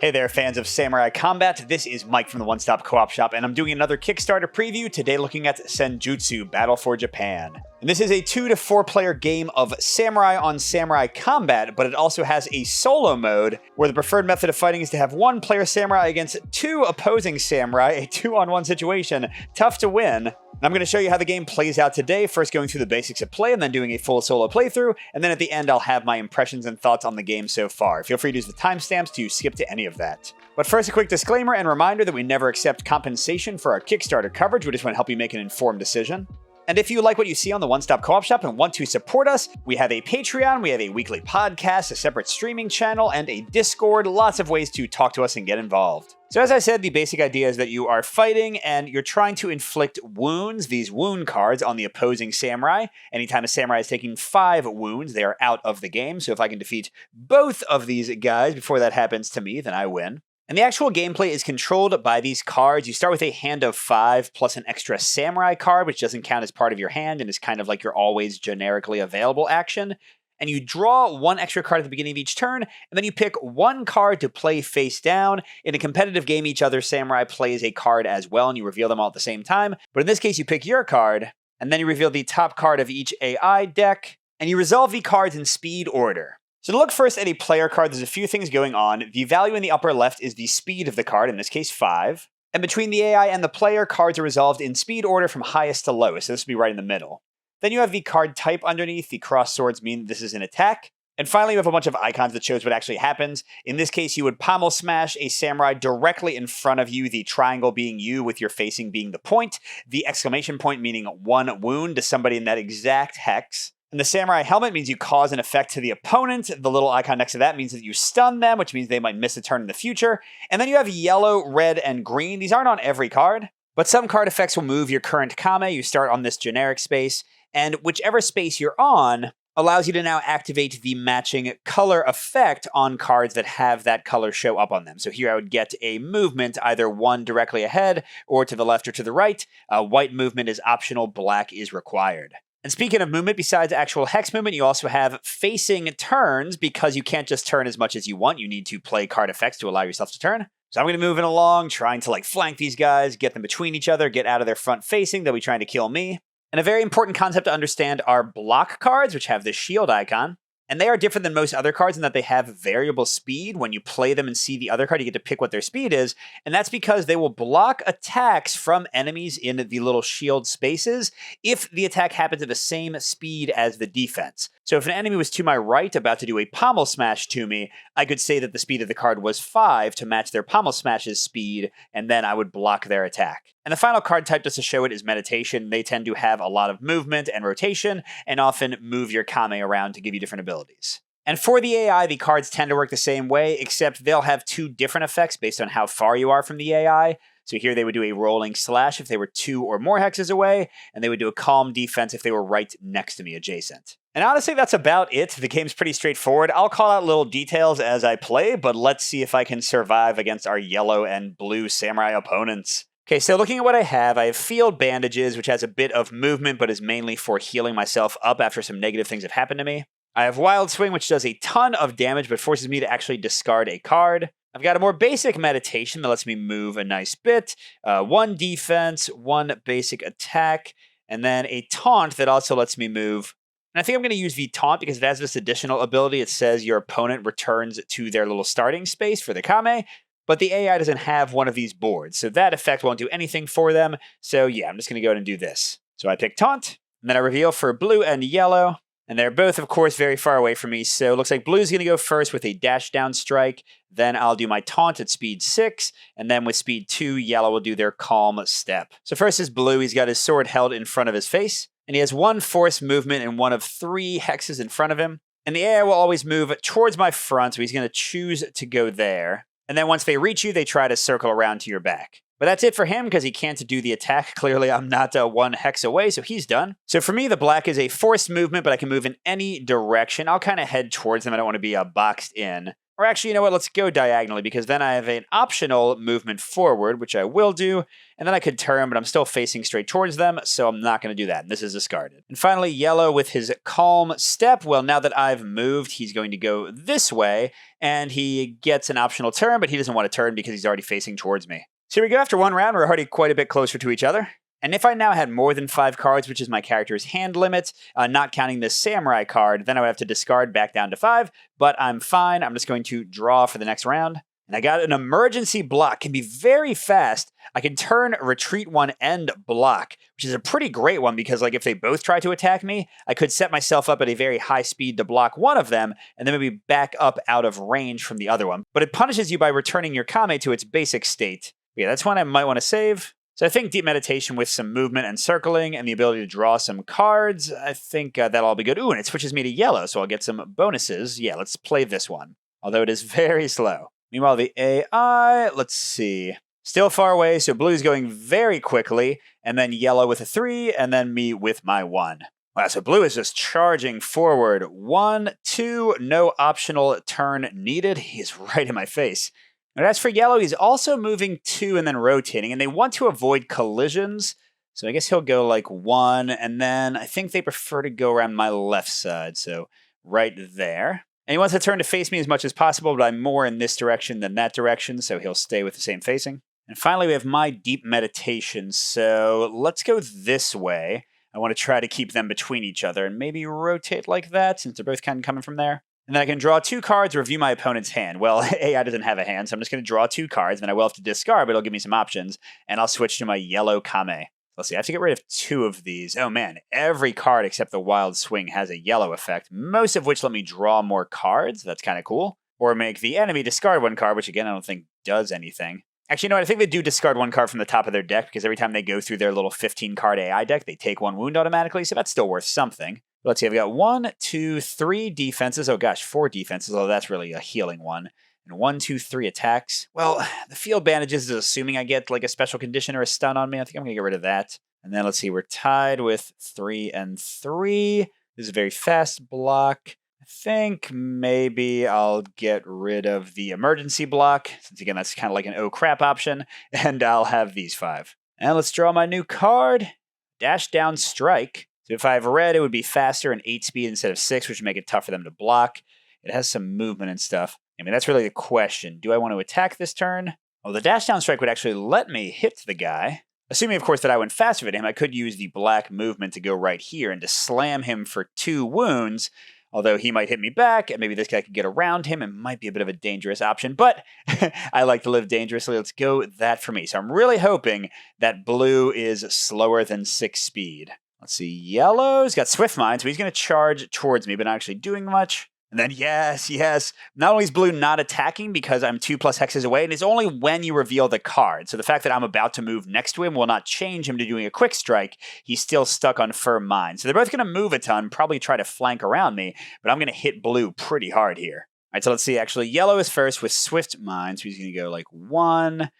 Hey there, fans of Samurai Combat. This is Mike from the One Stop Co-op Shop, and I'm doing another Kickstarter preview today looking at Senjutsu Battle for Japan. And this is a 2 to 4 player game of Samurai on Samurai Combat, but it also has a solo mode where the preferred method of fighting is to have one player Samurai against 2 opposing Samurai, a 2-on-1 situation. Tough to win. And I'm going to show you how the game plays out today, first going through the basics of play and then doing a full solo playthrough, and then at the end I'll have my impressions and thoughts on the game so far. Feel free to use the timestamps to skip to any of that. But first, a quick disclaimer and reminder that we never accept compensation for our Kickstarter coverage. We just want to help you make an informed decision. And if you like what you see on the One Stop Co-op Shop and want to support us, we have a Patreon, we have a weekly podcast, a separate streaming channel, and a Discord. Lots of ways to talk to us and get involved. So as I said, the basic idea is that you are fighting and you're trying to inflict wounds, these wound cards, on the opposing samurai. Anytime a samurai is taking 5 wounds, they are out of the game. So if I can defeat both of these guys before that happens to me, then I win. And the actual gameplay is controlled by these cards. You start with a hand of 5 plus an extra samurai card, which doesn't count as part of your hand and is kind of like your always generically available action. And you draw 1 extra card at the beginning of each turn, and then you pick 1 card to play face down. In a competitive game, each other samurai plays a card as well, and you reveal them all at the same time. But in this case, you pick your card, and then you reveal the top card of each AI deck, and you resolve the cards in speed order. So to look first at a player card, there's a few things going on. The value in the upper left is the speed of the card, in this case 5. And between the AI and the player, cards are resolved in speed order from highest to lowest, so this will be right in the middle. Then you have the card type underneath. The cross swords mean this is an attack. And finally, you have a bunch of icons that shows what actually happens. In this case, you would pommel smash a samurai directly in front of you, the triangle being you with your facing being the point, the exclamation point meaning 1 wound to somebody in that exact hex. And the samurai helmet means you cause an effect to the opponent. The little icon next to that means that you stun them, which means they might miss a turn in the future. And then you have yellow, red, and green. These aren't on every card, but some card effects will move your current kame. You start on this generic space, and whichever space you're on allows you to now activate the matching color effect on cards that have that color show up on them. So here I would get a movement, either 1 directly ahead or to the left or to the right. White movement is optional, black is required. And speaking of movement, besides actual hex movement, you also have facing turns because you can't just turn as much as you want. You need to play card effects to allow yourself to turn. So I'm going to move in along, trying to flank these guys, get them between each other, get out of their front facing. They'll be trying to kill me. And a very important concept to understand are block cards, which have this shield icon. And they are different than most other cards in that they have variable speed. When you play them and see the other card, you get to pick what their speed is. And that's because they will block attacks from enemies in the little shield spaces if the attack happens at the same speed as the defense. So if an enemy was to my right about to do a pommel smash to me, I could say that the speed of the card was 5 to match their pommel smash's speed, and then I would block their attack. And the final card type, just to show it, is meditation. They tend to have a lot of movement and rotation, and often move your kame around to give you different abilities. And for the AI, the cards tend to work the same way, except they'll have 2 different effects based on how far you are from the AI. So here they would do a rolling slash if they were 2 or more hexes away, and they would do a calm defense if they were right next to me adjacent. And honestly, that's about it. The game's pretty straightforward. I'll call out little details as I play, but let's see if I can survive against our yellow and blue samurai opponents. Okay, so looking at what I have field bandages, which has a bit of movement, but is mainly for healing myself up after some negative things have happened to me. I have Wild Swing, which does a ton of damage, but forces me to actually discard a card. I've got a more basic meditation that lets me move a nice bit. 1 defense, 1 basic attack, and then a taunt that also lets me move. And I think I'm going to use the taunt because it has this additional ability. It says your opponent returns to their little starting space for the kame, but the AI doesn't have one of these boards, so that effect won't do anything for them. So yeah, I'm just going to go ahead and do this. So I pick taunt, and then I reveal for blue and yellow. And they're both, of course, very far away from me, so it looks like blue's going to go first with a dash down strike. Then I'll do my taunt at speed 6, and then with speed 2, yellow will do their calm step. So first is blue. He's got his sword held in front of his face, and he has 1 force movement and 1 of 3 hexes in front of him. And the AI will always move towards my front, so he's going to choose to go there. And then once they reach you, they try to circle around to your back. But that's it for him because he can't do the attack. Clearly, I'm not 1 hex away, so he's done. So for me, the black is a forced movement, but I can move in any direction. I'll kind of head towards them. I don't want to be boxed in. Or actually, you know what? Let's go diagonally because then I have an optional movement forward, which I will do. And then I could turn, but I'm still facing straight towards them, so I'm not going to do that. And this is discarded. And finally, yellow with his calm step. Well, now that I've moved, he's going to go this way, and he gets an optional turn, but he doesn't want to turn because he's already facing towards me. So here we go. After one round, we're already quite a bit closer to each other. And if I now had more than 5 cards, which is my character's hand limit, not counting the samurai card, then I would have to discard back down to 5, but I'm fine. I'm just going to draw for the next round. And I got an emergency block. Can be very fast. I can turn, retreat 1, and block, which is a pretty great one because like if they both try to attack me, I could set myself up at a very high speed to block one of them and then maybe back up out of range from the other one. But it punishes you by returning your Kame to its basic state. Yeah, that's one I might want to save. So I think Deep Meditation with some movement and circling and the ability to draw some cards, I think that'll all be good. Ooh, and it switches me to yellow, so I'll get some bonuses. Yeah, let's play this one, although it is very slow. Meanwhile, the AI, let's see. Still far away, so blue's going very quickly, and then yellow with a 3, and then me with my 1. Wow, so blue is just charging forward. 1, 2, no optional turn needed. He's right in my face. And as for yellow, he's also moving 2 and then rotating, and they want to avoid collisions. So I guess he'll go like 1, and then I think they prefer to go around my left side, so right there. And he wants to turn to face me as much as possible, but I'm more in this direction than that direction, so he'll stay with the same facing. And finally, we have my Deep Meditation, so let's go this way. I want to try to keep them between each other and maybe rotate like that, since they're both kind of coming from there. And then I can draw 2 cards, review my opponent's hand. Well, AI doesn't have a hand, so I'm just going to draw 2 cards, then I will have to discard, but it'll give me some options, and I'll switch to my yellow Kame. Let's see, I have to get rid of 2 of these. Oh man, every card except the Wild Swing has a yellow effect, most of which let me draw more cards. That's kind of cool. Or make the enemy discard 1 card, which again, I don't think does anything. Actually, you know what? I think they do discard 1 card from the top of their deck, because every time they go through their little 15-card AI deck, they take 1 wound automatically, so that's still worth something. Let's see, I've got 1, 2, 3 defenses. Oh gosh, 4 defenses, although that's really a healing one. And 1, 2, 3 attacks. Well, the field bandages is assuming I get like a special condition or a stun on me. I think I'm going to get rid of that. And then let's see, we're tied with 3 and 3. This is a very fast block. I think maybe I'll get rid of the emergency block, since again, that's kind of like an oh crap option. And I'll have these 5. And let's draw my new card. Dash Down Strike. So if I have red, it would be faster and 8 speed instead of 6, which would make it tough for them to block. It has some movement and stuff. I mean, that's really the question. Do I want to attack this turn? Well, the Dash Down Strike would actually let me hit the guy. Assuming, of course, that I went faster than him, I could use the black movement to go right here and to slam him for 2 wounds. Although he might hit me back, and maybe this guy could get around him. It might be a bit of a dangerous option, but I like to live dangerously. Let's go that for me. So I'm really hoping that blue is slower than 6 speed. Let's see, yellow's got Swift Mind, so he's going to charge towards me, but not actually doing much. And then, yes, not only is blue not attacking because I'm 2+ hexes away, and it's only when you reveal the card. So the fact that I'm about to move next to him will not change him to doing a quick strike. He's still stuck on Firm Mind. So they're both going to move a ton, probably try to flank around me, but I'm going to hit blue pretty hard here. All right, so let's see, actually, yellow is first with Swift Mind, so he's going to go like 1,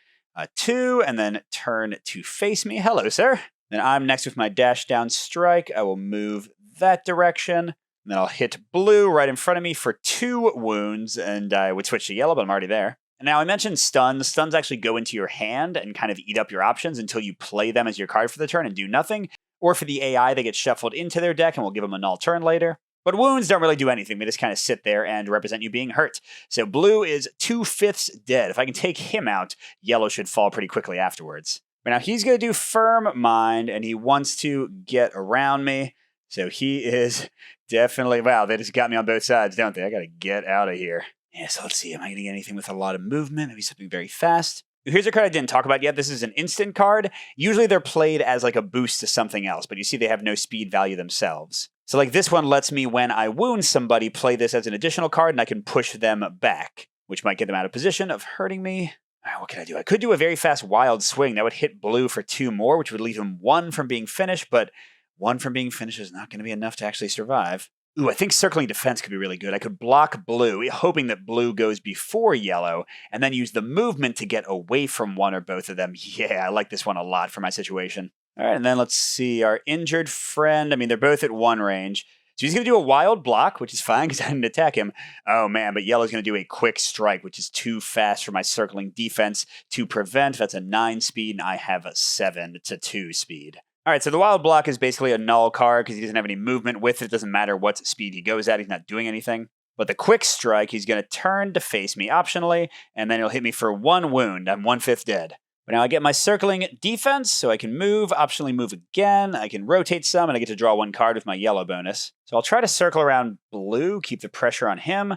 2, and then turn to face me. Hello, sir. Then I'm next with my Dash Down Strike. I will move that direction. And then I'll hit blue right in front of me for 2 wounds. And I would switch to yellow, but I'm already there. And now I mentioned stuns. Stuns actually go into your hand and kind of eat up your options until you play them as your card for the turn and do nothing. Or for the AI, they get shuffled into their deck and we'll give them a null turn later. But wounds don't really do anything. They just kind of sit there and represent you being hurt. So blue is 2/5 dead. If I can take him out, yellow should fall pretty quickly afterwards. But now he's going to do Firm Mind, and he wants to get around me. So he is definitely... Wow, they just got me on both sides, don't they? I got to get out of here. Yeah, so let's see. Am I going to get anything with a lot of movement? Maybe something very fast? Here's a card I didn't talk about yet. This is an instant card. Usually they're played as like a boost to something else, but you see they have no speed value themselves. So like this one lets me, when I wound somebody, play this as an additional card, and I can push them back, which might get them out of position of hurting me. All right, what can I do? I could do a very fast Wild Swing. That would hit blue for 2 more, which would leave him 1 from being finished, but 1 from being finished is not going to be enough to actually survive. Ooh, I think Circling Defense could be really good. I could block blue, hoping that blue goes before yellow, and then use the movement to get away from one or both of them. Yeah, I like this one a lot for my situation. All right, and then let's see. Our injured friend, I mean, they're both at 1 range. So he's going to do a wild block, which is fine because I didn't attack him. Oh man, but yellow's going to do a quick strike, which is too fast for my circling defense to prevent. That's a 9 speed, and I have a 7-2 speed. All right, so the wild block is basically a null card because he doesn't have any movement with it. It doesn't matter what speed he goes at. He's not doing anything. But the quick strike, he's going to turn to face me optionally, and then he'll hit me for 1 wound. I'm 1/5 dead. But now I get my circling defense, so I can move, optionally move again. I can rotate some, and I get to draw 1 card with my yellow bonus. So I'll try to circle around blue, keep the pressure on him.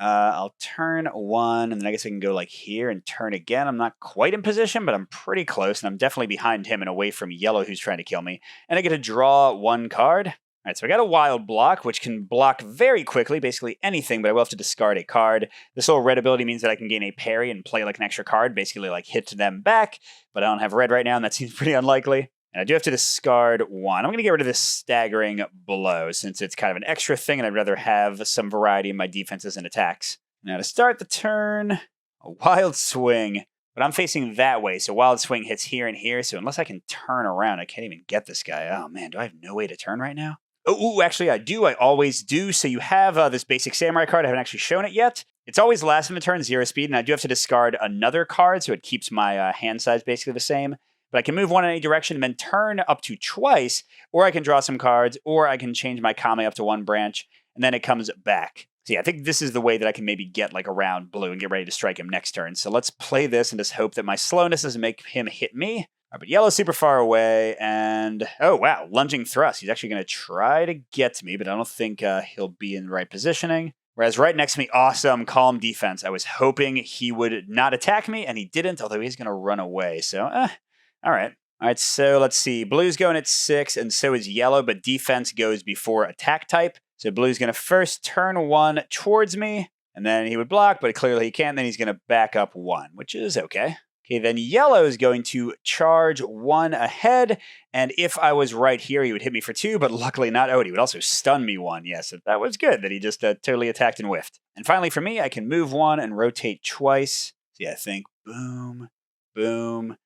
I'll turn 1, and then I guess I can go like here and turn again. I'm not quite in position, but I'm pretty close, and I'm definitely behind him and away from yellow who's trying to kill me. And I get to draw 1 card. All right, so I got a wild block, which can block very quickly, basically anything, but I will have to discard a card. This little red ability means that I can gain a parry and play like an extra card, basically like hit them back, but I don't have red right now, and that seems pretty unlikely. And I do have to discard 1. I'm going to get rid of this staggering blow, since it's kind of an extra thing, and I'd rather have some variety in my defenses and attacks. Now to start the turn, a wild swing. But I'm facing that way, so wild swing hits here and here, so unless I can turn around, I can't even get this guy. Oh man, do I have no way to turn right now? Oh, actually, I do. I always do. So you have this basic samurai card. I haven't actually shown it yet. It's always last in the turn, 0 speed, and I do have to discard another card, so it keeps my hand size basically the same. But I can move 1 in any direction and then turn up to twice, or I can draw some cards, or I can change my Kame up to 1 branch, and then it comes back. So yeah, I think this is the way that I can maybe get like around blue and get ready to strike him next turn. So let's play this and just hope that my slowness doesn't make him hit me. But yellow's super far away, and oh wow, lunging thrust. He's actually going to try to get to me, but I don't think he'll be in the right positioning. Whereas right next to me, awesome, calm defense. I was hoping he would not attack me, and he didn't, although he's going to run away. So, all right. All right, so let's see. Blue's going at 6, and so is yellow, but defense goes before attack type. So blue's going to first turn 1 towards me, and then he would block, but clearly he can't. Then he's going to back up 1, which is okay. Okay, then yellow is going to charge 1 ahead, and if I was right here, he would hit me for 2, but luckily not. Oh, and he would also stun me 1. Yes, so that was good that he just totally attacked and whiffed. And finally for me, I can move 1 and rotate twice. So yeah, I think boom, boom,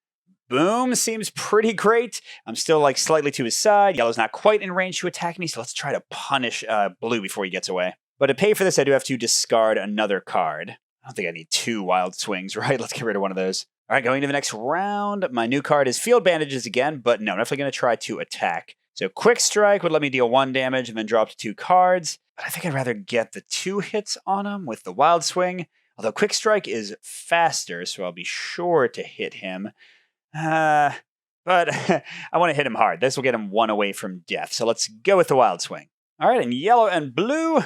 boom seems pretty great. I'm still like slightly to his side. Yellow's not quite in range to attack me, so let's try to punish blue before he gets away. But to pay for this, I do have to discard another card. I don't think I need 2 wild swings, right? Let's get rid of one of those. All right, going to the next round. My new card is Field Bandages again, but no, I'm definitely going to try to attack. So Quick Strike would let me deal 1 damage and then drop to 2 cards. But I think I'd rather get the 2 hits on him with the Wild Swing. Although Quick Strike is faster, so I'll be sure to hit him. But I want to hit him hard. This will get him 1 away from death. So let's go with the Wild Swing. All right, and yellow and blue.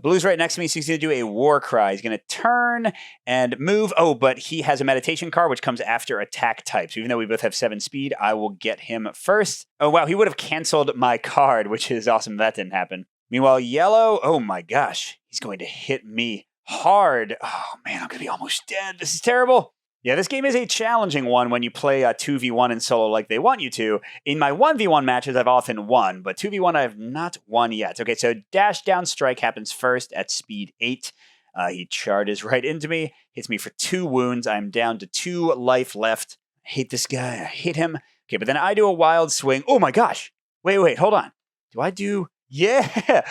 Blue's right next to me, so he's going to do a War Cry. He's going to turn and move. Oh, but he has a meditation card, which comes after attack type. So even though we both have 7 speed, I will get him first. Oh, wow, he would have canceled my card, which is awesome. That didn't happen. Meanwhile, yellow, oh my gosh, he's going to hit me hard. Oh, man, I'm going to be almost dead. This is terrible. Yeah, this game is a challenging one when you play a 2v1 in solo like they want you to. In my 1v1 matches, I've often won, but 2v1 I have not won yet. Okay, so dash down strike happens first at speed 8. He charges right into me, hits me for 2 wounds. I'm down to 2 life left. I hate this guy. I hate him. Okay, but then I do a wild swing. Oh my gosh. Wait, hold on. Do I do... Yeah!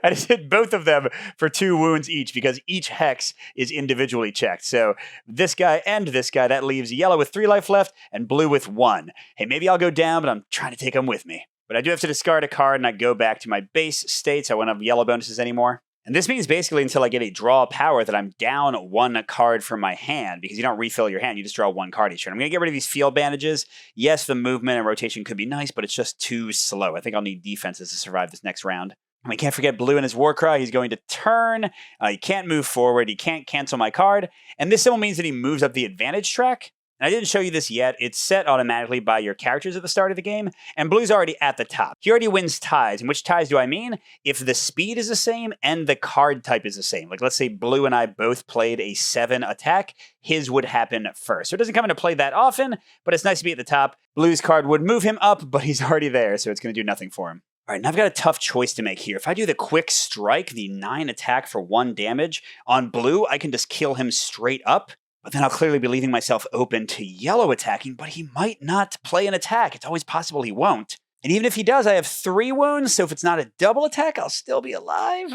I just hit both of them for 2 wounds each because each hex is individually checked. So this guy and this guy, that leaves yellow with 3 life left and blue with 1. Hey, maybe I'll go down, but I'm trying to take them with me. But I do have to discard a card and I go back to my base state, so I won't have yellow bonuses anymore. And this means basically until I get a draw power that I'm down 1 card from my hand, because you don't refill your hand, you just draw 1 card each turn. I'm going to get rid of these field bandages. Yes, the movement and rotation could be nice, but it's just too slow. I think I'll need defenses to survive this next round. And we can't forget blue in his War Cry. He's going to turn. He can't move forward. He can't cancel my card. And this symbol means that he moves up the advantage track. And I didn't show you this yet. It's set automatically by your characters at the start of the game, and blue's already at the top. He already wins ties. And which ties do I mean? If the speed is the same and the card type is the same. Like let's say blue and I both played a 7 attack, his would happen first. So it doesn't come into play that often, but it's nice to be at the top. Blue's card would move him up, but he's already there, so it's going to do nothing for him. All right, now I've got a tough choice to make here. If I do the Quick Strike, the 9 attack for 1 damage, on blue, I can just kill him straight up. But then I'll clearly be leaving myself open to yellow attacking, but he might not play an attack. It's always possible he won't. And even if he does, I have 3 wounds, so if it's not a double attack, I'll still be alive.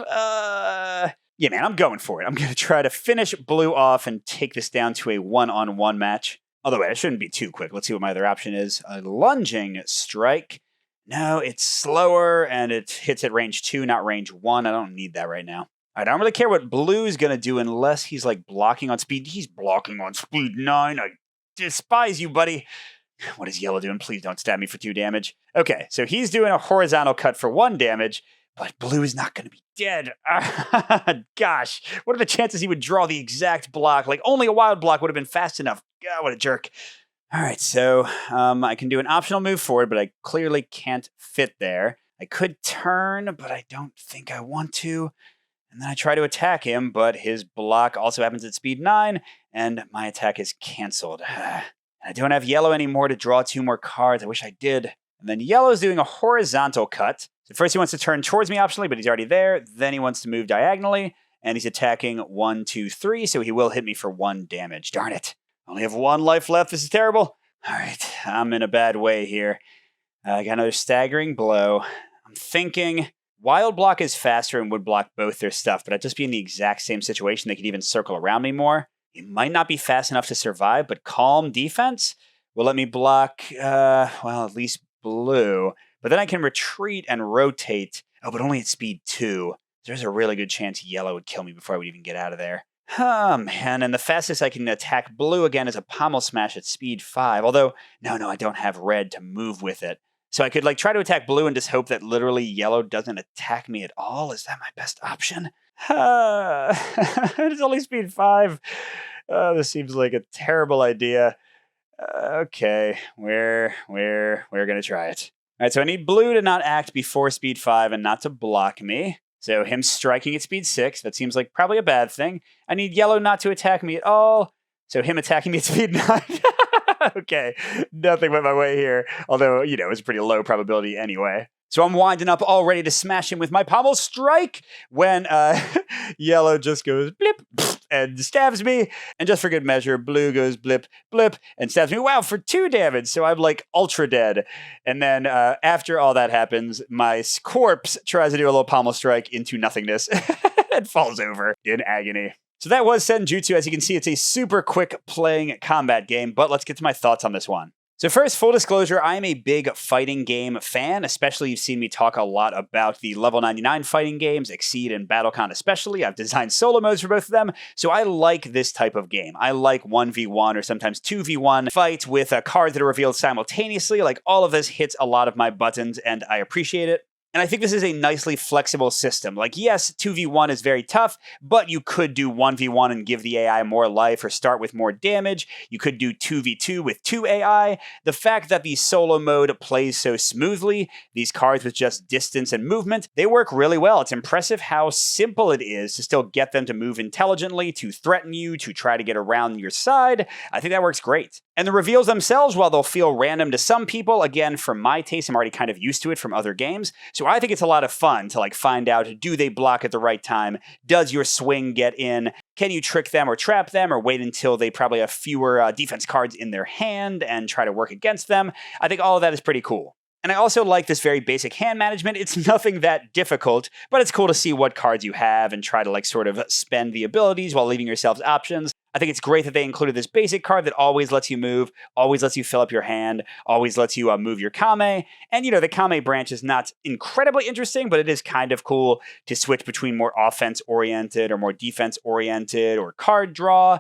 Yeah, man, I'm going for it. I'm going to try to finish blue off and take this down to a one-on-one match. Although, wait, it shouldn't be too quick. Let's see what my other option is. A lunging strike. No, it's slower, and it hits at range 2, not range 1. I don't need that right now. All right, I don't really care what blue's going to do unless he's, like, blocking on speed. He's blocking on speed 9. I despise you, buddy. What is yellow doing? Please don't stab me for 2 damage. Okay, so he's doing a horizontal cut for 1 damage, but blue is not going to be dead. Gosh, what are the chances he would draw the exact block? Like, only a wild block would have been fast enough. God, what a jerk. All right, so I can do an optional move forward, but I clearly can't fit there. I could turn, but I don't think I want to. And then I try to attack him, but his block also happens at speed 9, and my attack is canceled. I don't have yellow anymore to draw 2 more cards. I wish I did. And then yellow's doing a horizontal cut. So first he wants to turn towards me optionally, but he's already there. Then he wants to move diagonally, and he's attacking 1, 2, 3, so he will hit me for 1 damage. Darn it. I only have 1 life left. This is terrible. All right, I'm in a bad way here. I got another staggering blow. I'm thinking wild block is faster and would block both their stuff, but I'd just be in the exact same situation. They could even circle around me more. It might not be fast enough to survive, but calm defense will let me block, well, at least blue. But then I can retreat and rotate. Oh, but only at speed 2. There's a really good chance yellow would kill me before I would even get out of there. Oh, man, and the fastest I can attack blue again is a pommel smash at speed 5. Although, no, I don't have red to move with it. So I could, like, try to attack blue and just hope that literally yellow doesn't attack me at all. Is that my best option? It's only speed 5. This seems like a terrible idea. Okay, we're gonna try it. All right, so I need blue to not act before speed 5 and not to block me. So him striking at speed 6, that seems like probably a bad thing. I need yellow not to attack me at all. So him attacking me at speed 9. Okay, nothing went my way here. Although, it was a pretty low probability anyway. So I'm winding up all ready to smash him with my pommel strike when yellow just goes blip and stabs me. And just for good measure, blue goes blip, blip, and stabs me. Wow, for 2 damage. So I'm like ultra dead. And then after all that happens, my corpse tries to do a little pommel strike into nothingness and falls over in agony. So that was Senjutsu. As you can see, it's a super quick playing combat game, but let's get to my thoughts on this one. So first, full disclosure, I am a big fighting game fan, especially you've seen me talk a lot about the level 99 fighting games, Exceed and BattleCon especially. I've designed solo modes for both of them, so I like this type of game. I like 1v1 or sometimes 2v1 fights with cards that are revealed simultaneously. Like, all of this hits a lot of my buttons, and I appreciate it. And I think this is a nicely flexible system. Like, yes, 2v1 is very tough, but you could do 1v1 and give the AI more life or start with more damage. You could do 2v2 with 2 AI. The fact that the solo mode plays so smoothly, these cards with just distance and movement, they work really well. It's impressive how simple it is to still get them to move intelligently, to threaten you, to try to get around your side. I think that works great. And the reveals themselves, while they'll feel random to some people, again, for my taste, I'm already kind of used to it from other games. So I think it's a lot of fun to find out, do they block at the right time? Does your swing get in? Can you trick them or trap them, or wait until they probably have fewer defense cards in their hand and try to work against them? I think all of that is pretty cool. And I also like this very basic hand management. It's nothing that difficult, but it's cool to see what cards you have and try to sort of spend the abilities while leaving yourselves options. I think it's great that they included this basic card that always lets you move, always lets you fill up your hand, always lets you move your Kame. And, the Kame branch is not incredibly interesting, but it is kind of cool to switch between more offense-oriented or more defense-oriented or card draw.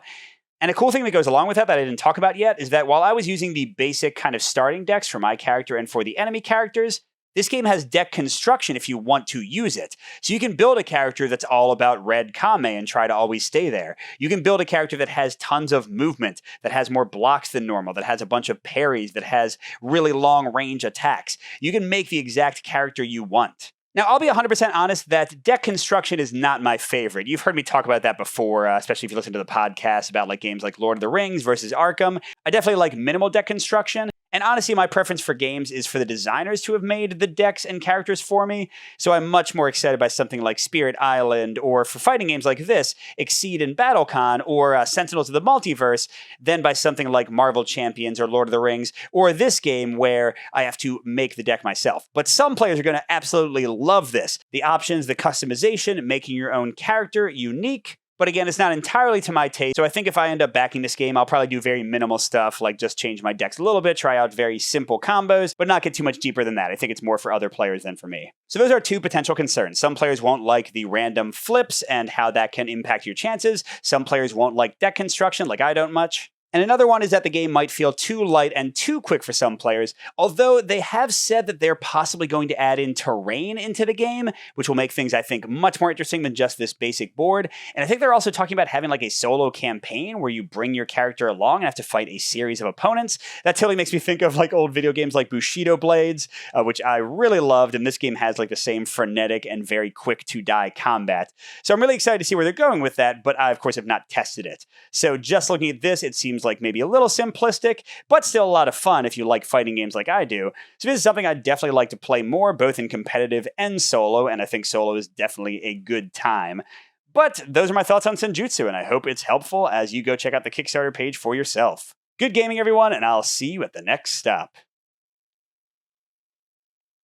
And a cool thing that goes along with that I didn't talk about yet is that while I was using the basic kind of starting decks for my character and for the enemy characters, this game has deck construction if you want to use it. So you can build a character that's all about red Kame and try to always stay there. You can build a character that has tons of movement, that has more blocks than normal, that has a bunch of parries, that has really long range attacks. You can make the exact character you want. Now, I'll be 100% honest that deck construction is not my favorite. You've heard me talk about that before, especially if you listen to the podcast about games like Lord of the Rings versus Arkham. I definitely like minimal deck construction. And honestly, my preference for games is for the designers to have made the decks and characters for me, so I'm much more excited by something like Spirit Island, or for fighting games like this, Exceed and BattleCon, or Sentinels of the Multiverse, than by something like Marvel Champions or Lord of the Rings, or this game where I have to make the deck myself. But some players are going to absolutely love this. The options, the customization, making your own character unique. But again, it's not entirely to my taste, so I think if I end up backing this game, I'll probably do very minimal stuff, like just change my decks a little bit, try out very simple combos, but not get too much deeper than that. I think it's more for other players than for me. So those are two potential concerns. Some players won't like the random flips and how that can impact your chances. Some players won't like deck construction, like I don't much. And another one is that the game might feel too light and too quick for some players, although they have said that they're possibly going to add in terrain into the game, which will make things, I think, much more interesting than just this basic board. And I think they're also talking about having like a solo campaign where you bring your character along and have to fight a series of opponents. That totally makes me think of like old video games like Bushido Blades, which I really loved, and this game has like the same frenetic and very quick to die combat. So I'm really excited to see where they're going with that, but I, of course, have not tested it. So just looking at this, it seems like maybe a little simplistic, but still a lot of fun if you like fighting games like I do. So this is something I'd definitely like to play more, both in competitive and solo, and I think solo is definitely a good time. But those are my thoughts on Senjutsu, and I hope it's helpful as you go check out the Kickstarter page for yourself. Good gaming, everyone, and I'll see you at the next stop.